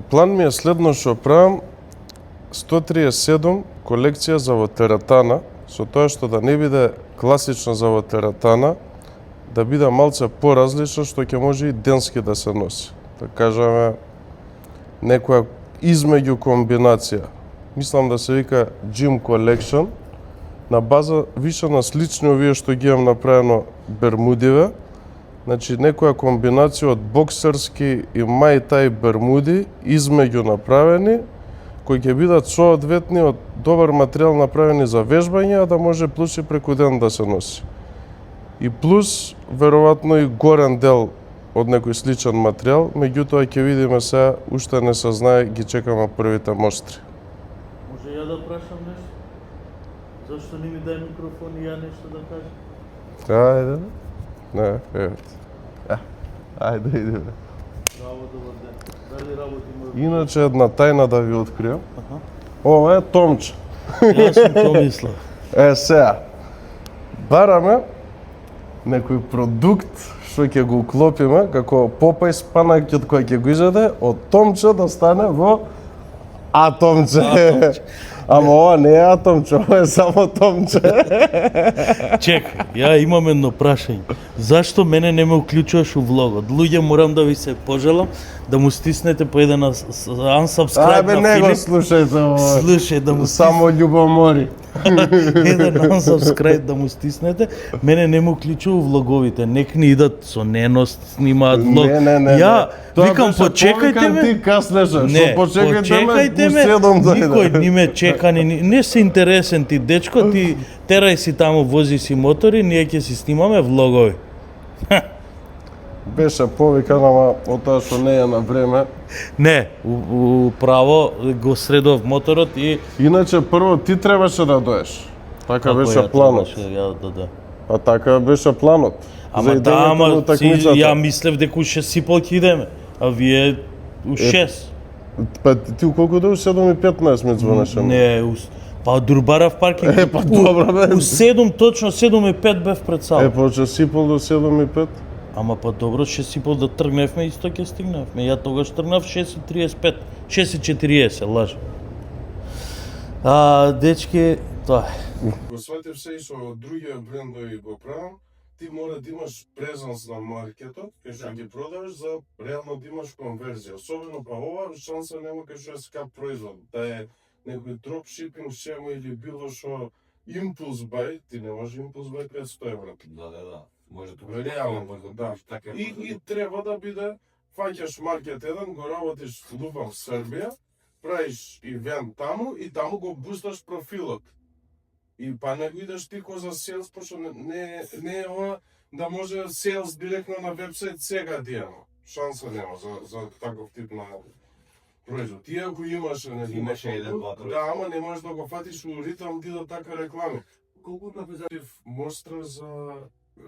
План ми е следно што правам 137 колекција за во тератана, со тоа што да не биде класична за во тератана, да биде малце поразлична, што ќе може и денски да се носи. Да кажеме, некоја измеѓу комбинација. Мислам да се вика Gym Collection, на база више на слични овие што ги имам направено бермудиве. Значи, некоја комбинација од боксерски и мај-тај бермуди, измеѓу направени, кои ќе бидат соодветни од добар материјал направени за вежбање, а да може плюс и преку ден да се носи. И плюс, веројатно и горен дел од некој сличен материјал, меѓутоа ќе видиме сега, уште не се знае, ги чекаме првите мостри. Може ја да прашам нешто? Зашто не ми дај микрофон и ја нешто да кажам? Ајде. Не, ајде, идеме. Браво, добар ден. Дали работиме? Иначе една тајна да ви откриам. Ова е Томче. Јас сум помислав. Сега, бараме некој продукт што ќе го уклопиме како Попај спанакјот кој ќе го изеде од Томче да стане во Атомче. Ама ова не е Атомче, ова е само Томче. Чекај, ја имам едно прашање. Зашто мене не ме уклучуваш у влогот? Луѓе, морам да ви се пожелам да му стиснете по еден unsubscribe на не го Филип. слушајте ова. Слушај, да му Само љубомори. еден unsubscribe да му стиснете. Мене не му уклучува у влоговите. Нек ни идат со Неност, снимаат влог. Не. Ја Тоа викам, беше почекајте повикан ме. Ти каснеше, Не, што почекајте ме, уседом да никој ни ме чека, не си интересен ти, дечко, ти терај си таму, вози си мотори, ние ќе си снимаме влогови. Беше повикан, ама од тоа што не е на време. Не, право го средов моторот и... Иначе прво ти требаше да доеш. Така Како беше ја планот. требаше ја да. А така беше планот. Ама За да, идењето ама на си, такмицата. ја мислев дека у 6 сипол ќе идеме, а вие у 6. Па ти у колку да у 7:15 ми звонеше? Не, па Дурбаров паркинг. па добро бе. У 7, точно 7:05 бев пред сала. По часипол до 7:05? Ама па добро, 6 сипол да тргневме, исто ќе стигневме. Ја тогаш тргнав 6:35, 6:40, лажам. Дечки, тоа е. Го сватив се и со другија брендови го правам, ти мора да имаш презенс на маркетот, кај што ги продаваш за реално да имаш конверзија. Особено па ова шанса нема кај што е скап производ. Да е некој дропшипинг шема или било што импулс бај, ти не може импулс бај 500 евра. Да. Може тука Реално, може да. така. И треба да биде, фаќаш маркет еден, го работиш лупам в Србија, правиш ивент таму и таму го бусташ профилот. И па не го идеш ти ко за селс, пошто не е ова да може селс директно на вебсайт сега дијано. Шанса нема за таков тип на производ. Ти ако имаше Имаше еден, два, трој. да, ама не можеш да го фатиш у ритам ти да така реклами. Колку направи Мостра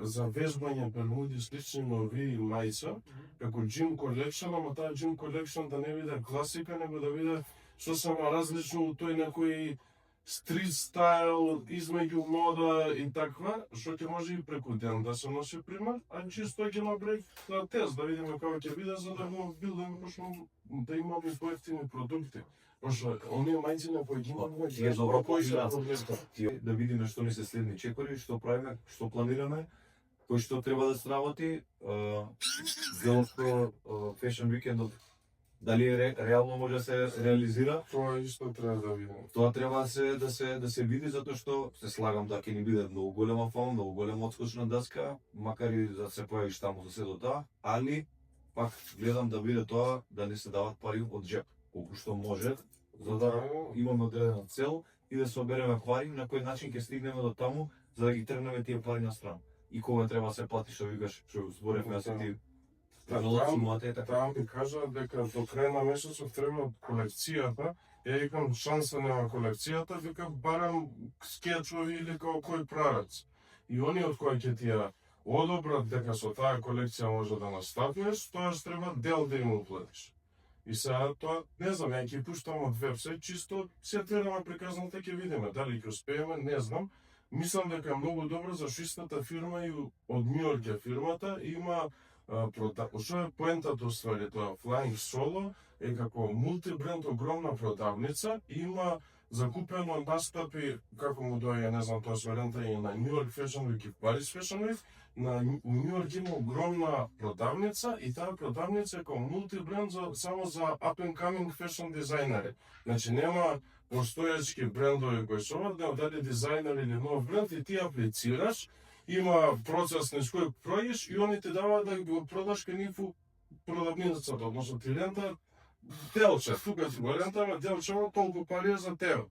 за вежбање бермуди слични на овие мајца, како Gym Collection, ама таа Gym Collection да не биде класика, него да биде сосема различно у тој некој стрит стайл, измеѓу мода и таква, што ќе може и преку ден да се носи пример, а чисто ќе направи на тест, да видиме како ќе биде, за да го билдаме, пошто да имаме поевтини продукти. Пошто оние мајци на кои ги имаме, Ти е добро кои се комбинација. Да видиме што ни се следни чекори, што правиме, што планираме, кој што треба да се работи, Зелонско Fashion Weekend, дали реално може да се реализира. Тоа исто треба да видиме. Тоа треба да се види, затоа што се слагам да ќе ни биде многу голема фон, многу голема отскочна даска, макар и да се појавиш таму со сето тоа, али пак гледам да биде тоа да не се дават пари од джеп, колку што може, за да имаме одредена цел и да собереме пари, на кој начин ќе стигнеме до таму, за да ги тргнеме тие пари на страна. И кога треба да се плати, што викаш, што зборевме да се ти Таму ми кажа дека до крај на месецот треба колекцијата. Ја викам шанса нема колекцијата, викам барам скечови или како кој правец. И они од кои ќе ти ја одобрат дека со таа колекција може да настапнеш, тоаш треба дел да им уплатиш. И сега тоа, не знам, ја ќе пуштам од вебсайт, чисто се тераме приказната ќе видиме, дали ќе успееме, не знам. Мислам дека е многу добро за шистата фирма и од Њујорк е фирмата, има што е поентата уствари тоа, Flying Solo, е како мултибренд огромна продавница, има закупено настапи, како му дојде, не знам, тоа се ориентира и на New York Fashion Week и Paris Fashion Week, у Нью Йорк има огромна продавница и таа продавница е како мултибренд само за up and coming fashion дизајнери. Значи нема постојачки брендови кои се одат, дали дизајнер или нов бренд и ти аплицираш, има процес низ кој пројдеш и они ти даваат да го продаш кај нив продавницата, односно ти рента делче, тука ти го рентаме делче, толку пари за тебе.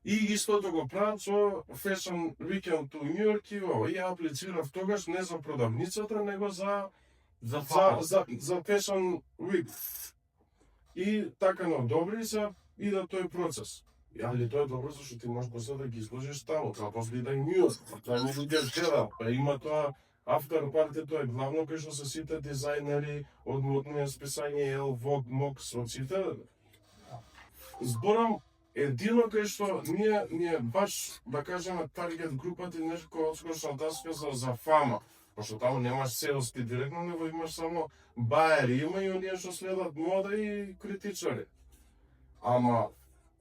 И истото го прават со Fashion Weekend у Нью Йорк и ова. И аплицирав тогаш не за продавницата, него за Fashion Week. И така не одобри се и да тој процес. Али тоа е добро зашто ти можеш после да ги изложиш таму, тоа после да Нью Йорк, тоа не луѓе вчера, па има тоа After Party, тоа е главно кај што се сите дизајнери од модни списање El Vogue, Mox, од сите. Зборам едино кај што ние баш, да кажеме, таргет групата е нешто одскочна таска за фама. Пошто таму немаш селски директно, него имаш само баери, има и оние што следат мода и критичари. Ама,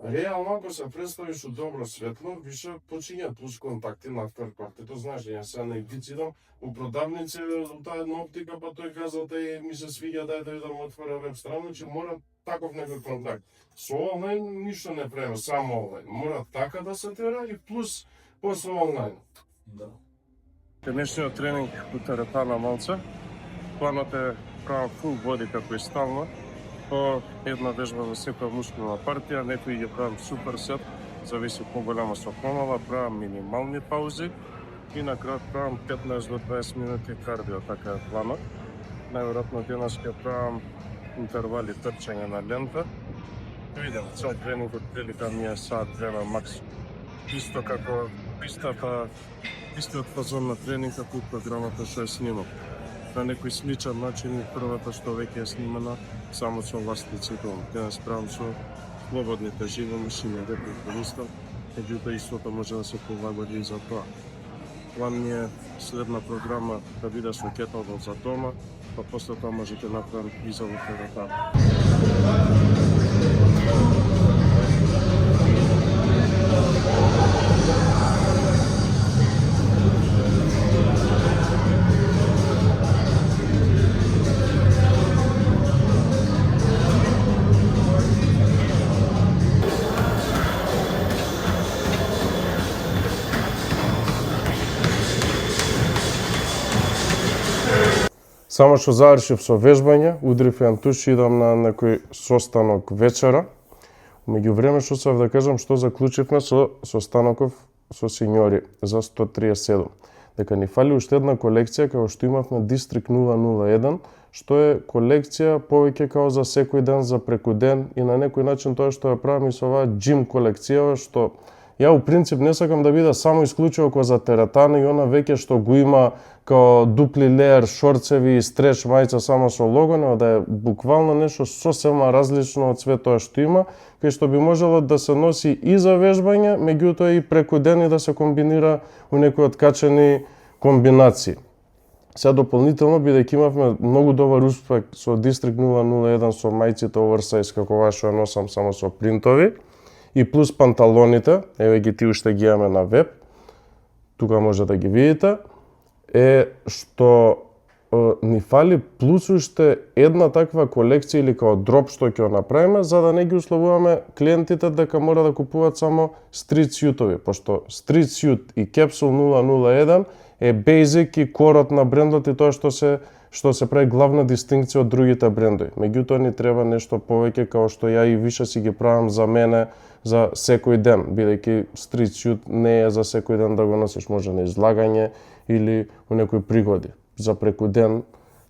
реално, ако се представиш у добро светло, више почињат плюс контакти на After Party. То знаеш, ја се на идицидам, у продавници, таа една оптика, па тој казал, тај ми се свиѓа, дај да видам отвора веб страна, че мора таков некој контакт. Со онлайн ништо не правиме, само онлайн. Мора така да се тера и плюс после онлайн. Да. Денешниот тренинг у теретана малце. Планот е правам full body како и стално. По една вежба за секоја мускулна партија, некои ги правам суперсет, зависи поголема со помала, правам минимални паузи и на крај правам 15 до 20 минути кардио, така е планот. Најверојатно денес ќе правам интервали трчање на лента. Видам, цел тренингот прилика ми е саат време макс. Исто како истиот фазон на тренинг како програмата што е снимам. На некој сличен начин првата што веќе е снимана само со власни цикл. Денес правам со слободните живи мишини, репродуктивистам, меѓутоа истото може да се прилагоди и за тоа. План ми е следна програма да биде со кеттлбел за дома, па после тоа можете направам и за теретана. Само што завршив со вежбање, удрив јан туш и идам на некој состанок вечера. Меѓу време што сав да кажам што заклучивме со состаноков со сеньори за 137. Дека ни фали уште една колекција како што имавме District 001, што е колекција повеќе као за секој ден, за преку ден и на некој начин тоа што ја правам и со оваа джим колекција, што ја у принцип не сакам да биде само исклучиво кој за теретана и она веќе што го има као дупли леер, шорцеви и стреч мајца само со лого, но да е буквално нешто сосема различно од све тоа што има, кај што би можело да се носи и за вежбање, меѓутоа и преку ден и да се комбинира у некои откачени комбинации. Сега дополнително, бидејќи имавме многу добар успех со District 001 со мајците оверсайз како оваа што ја носам само со принтови, и плюс панталоните, еве ги ти уште ги имаме на веб, тука може да ги видите, е што ни фали плюс уште една таква колекција или као дроп што ќе направиме, за да не ги условуваме клиентите дека мора да купуваат само стрит сјутови, пошто стрит сјут и Capsule 001 е бейзик и корот на брендот и тоа што се прави главна дистинкција од другите брендови. Меѓутоа ни треба нешто повеќе као што ја и више си ги правам за мене за секој ден, бидејќи стрит сјут не е за секој ден да го носиш, може на излагање или у некои пригоди. За преку ден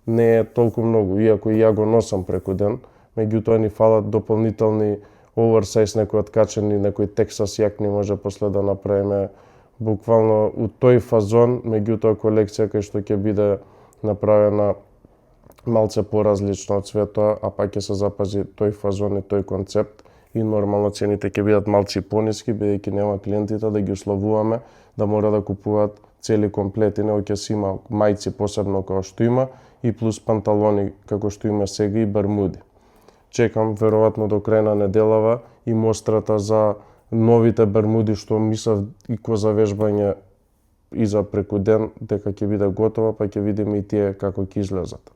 не е толку многу, иако и ја го носам преку ден, меѓутоа ни фалат дополнителни оверсайз, некои откачени, некои Texas јакни може после да направиме буквално у тој фазон, меѓутоа колекција кај што ќе биде направена малце поразлично од светот, а пак ќе се запази тој фазон и тој концепт и нормално цените ќе бидат малци пониски, бидејќи нема клиентите да ги условуваме да мора да купуваат цели комплети, него ќе си има мајци посебно како што има и плюс панталони како што има сега и бермуди. чекам веројатно до крај на неделава и мострата за новите бермуди што мислев и ко завежбање и за преку ден дека ќе биде готова, па ќе видиме и тие како ќе излезат.